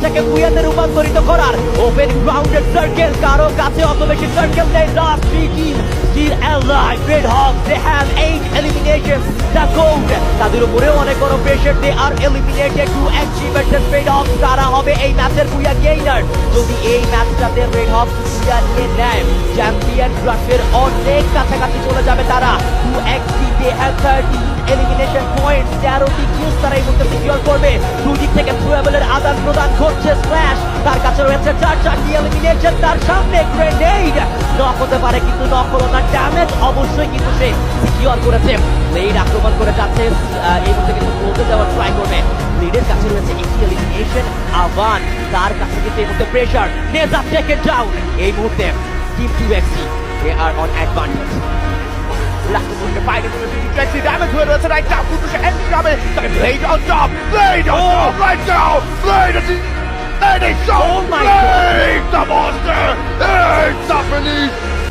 ম্যাচটাকে বুয়াতে রূপান্তরিত করার open grounded circle কারো কাছে অত বেশি সার্কেল নেই last 3 team still alive Red Hawks they have 8 eliminations the gold তাদের উপরেও অনেক বড় pressure they are eliminated to achieve versus Red Hawks তারা হবে এই ম্যাচের বুয়া গেইনার যদি এই ম্যাচটাতে Red Hawks বুয়া নিয়ে নেয় চ্যাম্পিয়ন ক্রাশের অনেক কাছাকাছি চলে যাবে তারা 2xp they have 13 elimination points 13টি kills তারা এই মুহূর্তে সিকিউর করবে দুই দিক থেকে থ্রোয়েবলের আদান প্রদান ঘটছে স্প্ল্যাশ তার কাছে রয়েছে 4টি এলিমিনেশন তার সামনে গ্রেনেড নক হতে পারে কিন্তু নক হলো না ড্যামেজ অবশ্যই কিন্তু সে সিকিউর করেছে ব্লেড আক্রমণ করে যাচ্ছে এই মুহূর্তে কিন্তু বলতে যাওয়ার ট্রাই করবে ব্লেডের কাছে রয়েছে একটি এলিমিনেশন আবান তার কাছে কিন্তু এই মুহূর্তে প্রেশার নেজা টেক ইট ডাউন এই মুহূর্তে team 2xp they are on advantage Lassen uns eine Beine für die Jesse Damage würde das right now gute Enden damit. Blade on top right now. Blade